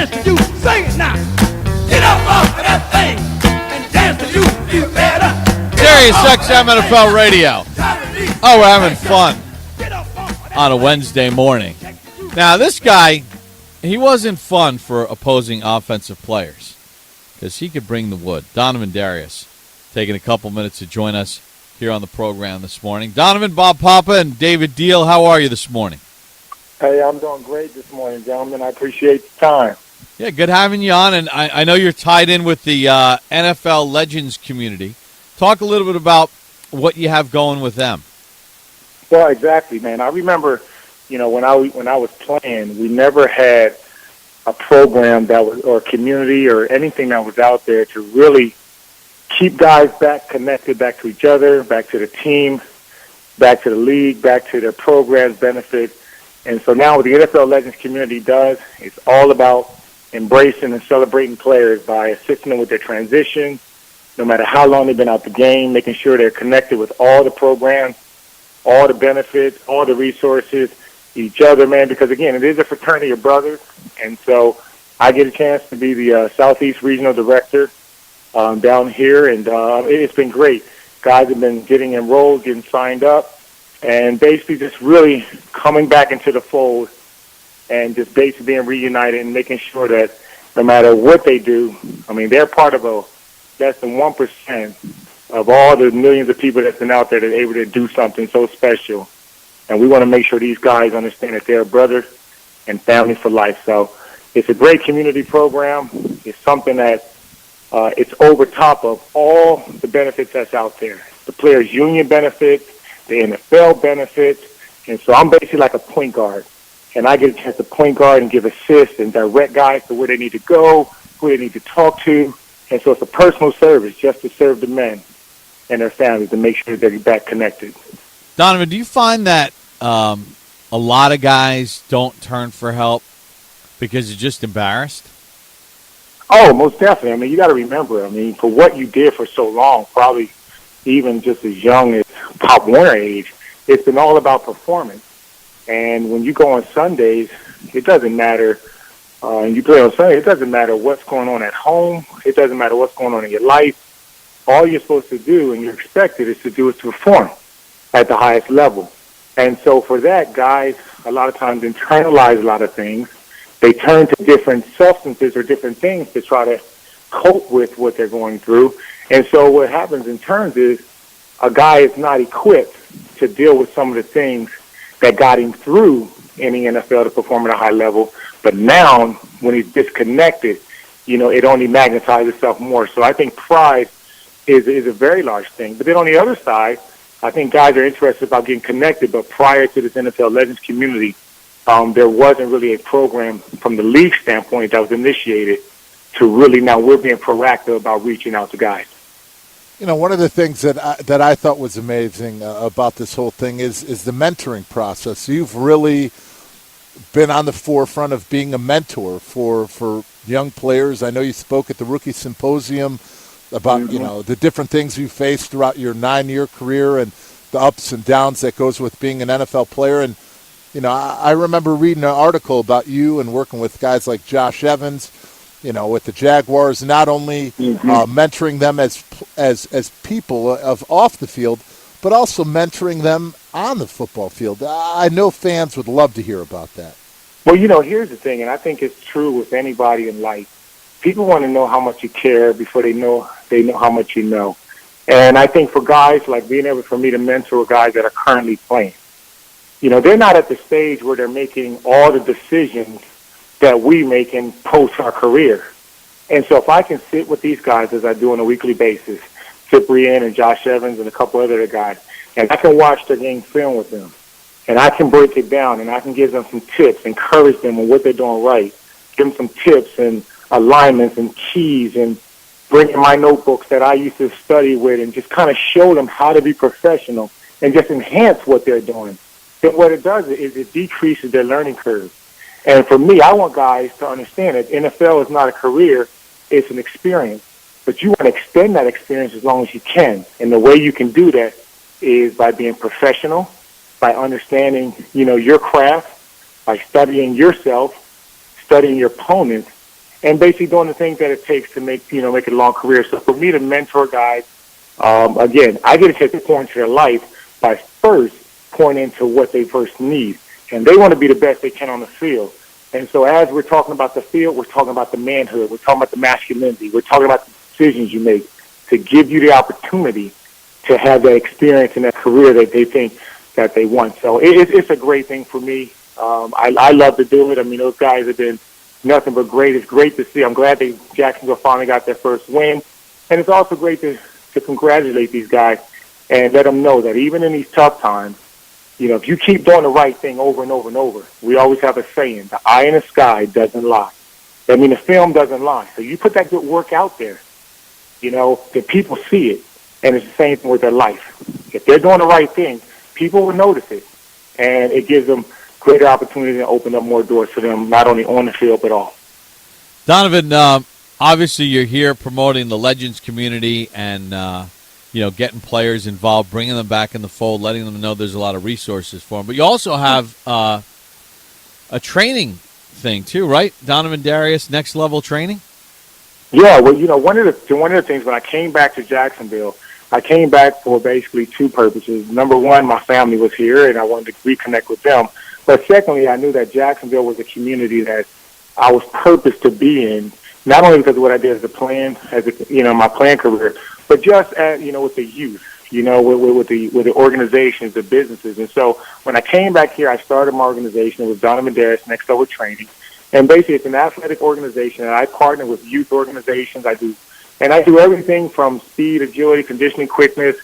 dance to you. Sing it now. Get up off of that thing and dance to you. Feel better. Sirius XM NFL Radio. Oh, we're having fun on a Wednesday morning. Now, this guy, he wasn't fun for opposing offensive players because he could bring the wood. Donovin Darius taking a couple minutes to join us here on the program this morning. Donovan, Bob Papa, and David Deal, how are you this morning? Hey, I'm doing great this morning, gentlemen. I appreciate the time. Yeah, good having you on, and I know you're tied in with the NFL Legends community. Talk a little bit about what you have going with them. Well, exactly, man. I remember, when I was playing, we never had a program that was, or community or anything that was out there to really keep guys back connected, back to each other, back to the team, back to the league, back to their programs, benefits. And so now what the NFL Legends community does, it's all about embracing and celebrating players by assisting them with their transition, no matter how long they've been out the game, making sure they're connected with all the programs, all the benefits, all the resources, each other, man, because, again, it is a fraternity of brothers. And so I get a chance to be the Southeast Regional Director down here, and it's been great. Guys have been getting enrolled, getting signed up, and basically just really coming back into the fold and just basically being reunited and making sure that no matter what they do, I mean, they're part of less than 1% of all the millions of people that's been out there that are able to do something so special. And we want to make sure these guys understand that they're brothers and family for life. So it's a great community program. It's something that it's over top of all the benefits that's out there. The players' union benefits, the NFL benefits. And so I'm basically like a point guard. And I get a chance to point guard and give assists and direct guys to where they need to go, who they need to talk to. And so it's a personal service just to serve the men and their families to make sure they're back connected. Donovan, do you find that a lot of guys don't turn for help because they're just embarrassed? Oh, most definitely. I mean, you got to remember, for what you did for so long, probably even just as young as Pop Warner age, it's been all about performance. And when you go on Sundays, it doesn't matter. And you play on Sunday, it doesn't matter what's going on at home. It doesn't matter what's going on in your life. All you're supposed to do and you're expected is to do is to perform at the highest level. And so for that, guys a lot of times internalize a lot of things. They turn to different substances or different things to try to cope with what they're going through. And so what happens in turns is a guy is not equipped to deal with some of the things that got him through in the NFL to perform at a high level. But now, when he's disconnected, it only magnetizes itself more. So I think pride is a very large thing. But then on the other side, I think guys are interested about getting connected. But prior to this NFL Legends community, there wasn't really a program from the league standpoint that was initiated to really now we're being proactive about reaching out to guys. One of the things that I thought was amazing about this whole thing is the mentoring process. You've really been on the forefront of being a mentor for young players. I know you spoke at the Rookie Symposium about, the different things you faced throughout your 9-year career and the ups and downs that goes with being an NFL player. And, I remember reading an article about you and working with guys like Josh Evans, with the Jaguars, not only mentoring them as people of off the field, but also mentoring them on the football field. I know fans would love to hear about that. Well, here's the thing, and I think it's true with anybody in life. People want to know how much you care before they know how much you know. And I think for guys, like being able for me to mentor guys that are currently playing, they're not at the stage where they're making all the decisions that we make in post our career. And so if I can sit with these guys as I do on a weekly basis, Cyprian and Josh Evans and a couple other guys, and I can watch their game film with them, and I can break it down, and I can give them some tips, encourage them on what they're doing right, give them some tips and alignments and keys, and bring in my notebooks that I used to study with and just kind of show them how to be professional and just enhance what they're doing. Then what it does is it decreases their learning curve. And for me, I want guys to understand that NFL is not a career, it's an experience. But you want to extend that experience as long as you can. And the way you can do that is by being professional, by understanding, your craft, by studying yourself, studying your opponents, and basically doing the things that it takes to make a long career. So for me to mentor guys, again, I get a chance to pour into their life by first pointing into what they first need, and they want to be the best they can on the field. And so as we're talking about the field, we're talking about the manhood, we're talking about the masculinity, we're talking about the decisions you make to give you the opportunity to have that experience and that career that they think that they want. So it's a great thing for me. I love to do it. I mean, those guys have been nothing but great. It's great to see. I'm glad Jacksonville finally got their first win. And it's also great to congratulate these guys and let them know that even in these tough times, if you keep doing the right thing over and over and over, we always have a saying, the eye in the sky doesn't lie. I mean, the film doesn't lie. So you put that good work out there, the people see it. And it's the same thing with their life. If they're doing the right thing, people will notice it. And it gives them greater opportunity to open up more doors for them, not only on the field, but off. Donovan, obviously you're here promoting the Legends community and, getting players involved, bringing them back in the fold, letting them know there's a lot of resources for them. But you also have a training thing too, right? Donovin Darius, next level training? Yeah, well, one of the things when I came back to Jacksonville, I came back for basically two purposes. Number one, my family was here, and I wanted to reconnect with them. But secondly, I knew that Jacksonville was a community that I was purposed to be in, not only because of what I did my playing career, but just with the youth, with the organizations, the businesses. And so when I came back here, I started my organization with Donovin Darius, Next Level Training. And basically, it's an athletic organization, and I partner with youth organizations. I do everything from speed, agility, conditioning, quickness,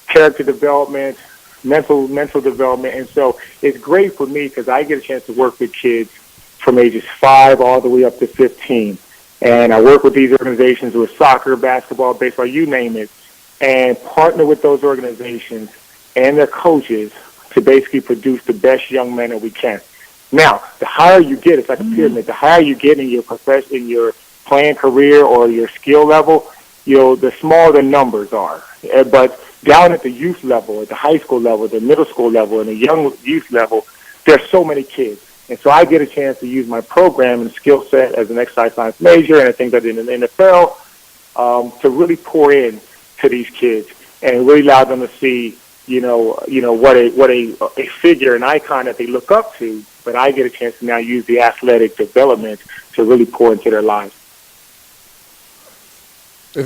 character development, mental development. And so it's great for me because I get a chance to work with kids from ages 5 all the way up to 15. And I work with these organizations with soccer, basketball, baseball, you name it, and partner with those organizations and their coaches to basically produce the best young men that we can. Now, the higher you get, it's like a pyramid. The higher you get in your profession, in your playing career or your skill level, the smaller the numbers are. But down at the youth level, at the high school level, the middle school level, and the young youth level, there's so many kids. And so I get a chance to use my program and skill set as an exercise science major and I think that in the NFL to really pour in to these kids and really allow them to see, what a figure, an icon that they look up to. But I get a chance to now use the athletic development to really pour into their lives.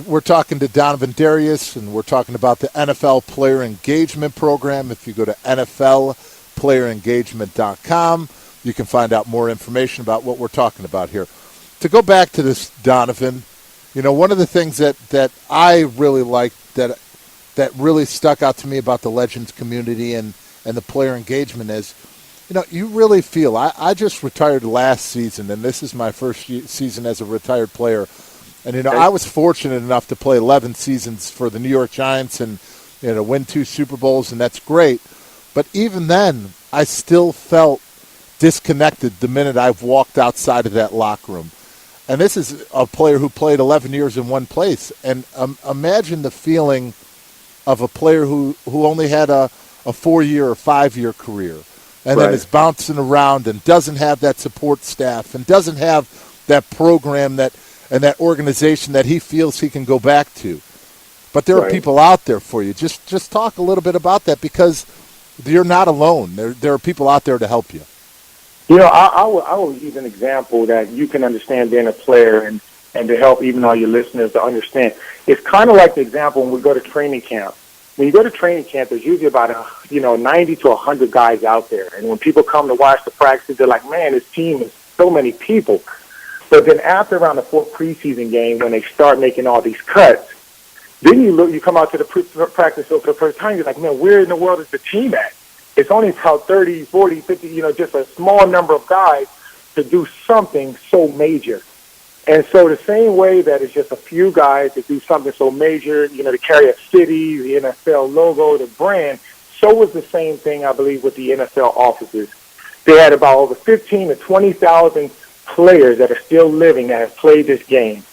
We're talking to Donovin Darius, and we're talking about the NFL Player Engagement Program. If you go to NFLPlayerEngagement.com, you can find out more information about what we're talking about here. To go back to this, Donovan, one of the things that I really liked that really stuck out to me about the Legends community and the player engagement is, you really feel, I just retired last season, and this is my first season as a retired player. And, I was fortunate enough to play 11 seasons for the New York Giants and, win 2 Super Bowls, and that's great. But even then, I still felt disconnected the minute I walked outside of that locker room. And this is a player who played 11 years in one place. And imagine the feeling of a player who only had a 4-year or 5-year career and then is bouncing around and doesn't have that support staff and doesn't have that program and that organization that he feels he can go back to. But there are people out there for you. Just talk a little bit about that because you're not alone. There are people out there to help you. I will use an example that you can understand being a player and to help even all your listeners to understand. It's kind of like the example when we go to training camp. When you go to training camp, there's usually about 90 to 100 guys out there. And when people come to watch the practices, they're like, man, this team is so many people. But then after around the 4th preseason game, when they start making all these cuts, then you come out to the practice for the first time, you're like, man, where in the world is the team at? It's only about 30, 40, 50, just a small number of guys to do something so major. And so the same way that it's just a few guys that do something so major, to carry a city, the NFL logo, the brand, so was the same thing, I believe, with the NFL offices. They had about over 15 to 20,000 players that are still living that have played this game.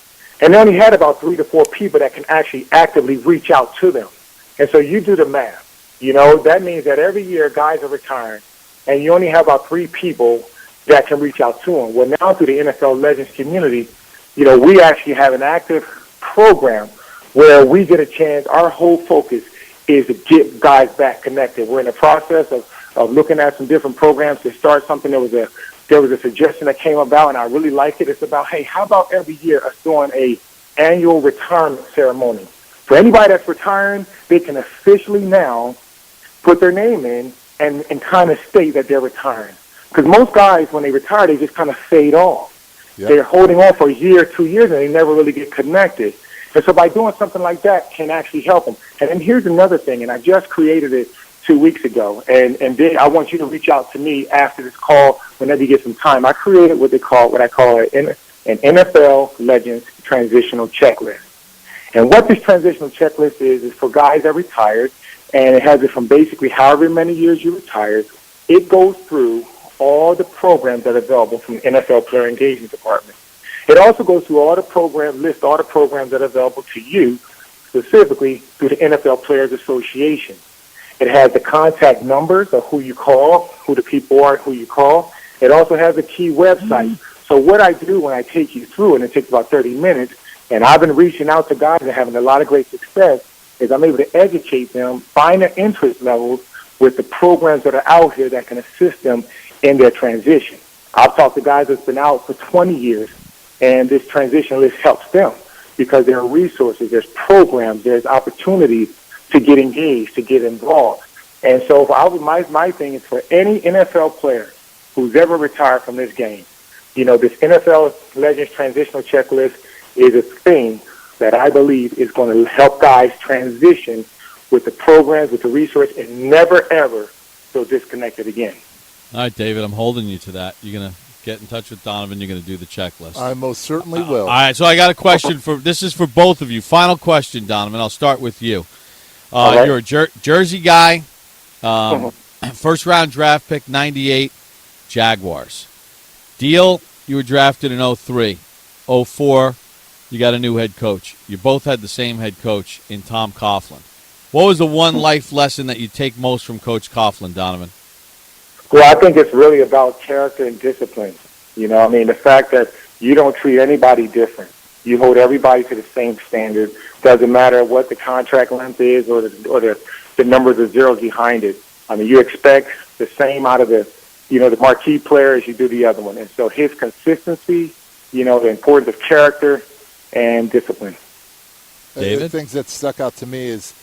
And they only had about 3 to 4 people that can actually actively reach out to them. And so you do the math. That means that every year guys are retiring, and you only have about 3 people that can reach out to them. Well, now through the NFL Legends community, we actually have an active program where we get a chance. Our whole focus is to get guys back connected. We're in the process of looking at some different programs to start something. There was a suggestion that came about, and I really like it. It's about, hey, how about every year us doing a annual retirement ceremony? For anybody that's retiring, they can officially now put their name in and kind of state that they're retiring. Because most guys, when they retire, they just kind of fade off. Yep. They're holding on for a year, 2 years, and they never really get connected. And so by doing something like that can actually help them. And then here's another thing, and I just created it 2 weeks ago, and then I want you to reach out to me after this call whenever you get some time. I created what I call an NFL Legends Transitional Checklist. And what this transitional checklist is for guys that retired, and it has it from basically however many years you retired. It goes through all the programs that are available from the NFL Player Engagement Department. It also goes through all the programs that are available to you, specifically through the NFL Players Association. It has the contact numbers of who you call, who the people are, who you call. It also has a key website. So what I do when I take you through, and it takes about 30 minutes, and I've been reaching out to guys and having a lot of great success, is I'm able to educate them, find their interest levels with the programs that are out here that can assist them in their transition. I've talked to guys that's been out for 20 years, and this transition list helps them because there are resources, there's programs, there's opportunities to get engaged, to get involved. And so my thing is for any NFL player who's ever retired from this game, this NFL Legends Transitional Checklist is a thing that I believe is going to help guys transition with the programs, with the resource, and never, ever feel disconnected again. All right, David, I'm holding you to that. You're going to get in touch with Donovan. You're going to do the checklist. I most certainly will. All right, so I got a question this is for both of you. Final question, Donovan. I'll start with you. Right. You're a Jersey guy, first-round draft pick, 98, Jaguars. Deal, you were drafted in 03. 04, you got a new head coach. You both had the same head coach in Tom Coughlin. What was the one life lesson that you take most from Coach Coughlin, Donovan? Well, I think it's really about character and discipline. The fact that you don't treat anybody different. You hold everybody to the same standard. Doesn't matter what the contract length is or the numbers of zeros behind it. You expect the same out of the marquee player as you do the other one. And so his consistency, the importance of character and discipline. David? The things that stuck out to me is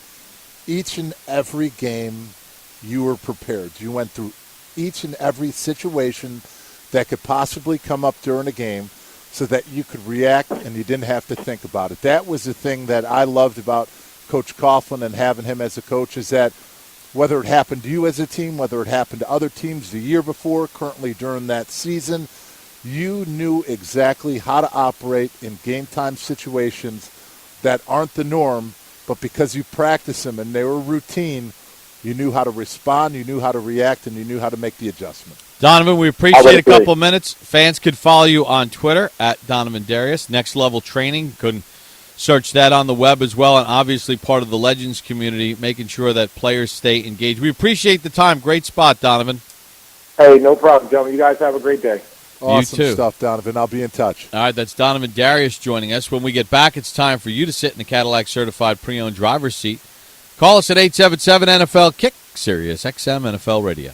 each and every game you were prepared. You went through each and every situation that could possibly come up during a game so that you could react and you didn't have to think about it. That was the thing that I loved about Coach Coughlin and having him as a coach, is that whether it happened to you as a team, whether it happened to other teams the year before, currently during that season, you knew exactly how to operate in game-time situations that aren't the norm, but because you practice them and they were routine, you knew how to respond, you knew how to react, and you knew how to make the adjustment. Donovan, we appreciate a couple of minutes. Fans could follow you on Twitter at Donovin Darius. Next Level Training, could search that on the web as well, and obviously part of the Legends community, making sure that players stay engaged. We appreciate the time. Great spot, Donovan. Hey, no problem, gentlemen. You guys have a great day. Awesome you too. Stuff, Donovan. I'll be in touch. All right, that's Donovin Darius joining us. When we get back, it's time for you to sit in the Cadillac Certified Pre-Owned Driver's Seat. Call us at 877-NFL-KICK, Sirius XM NFL Radio.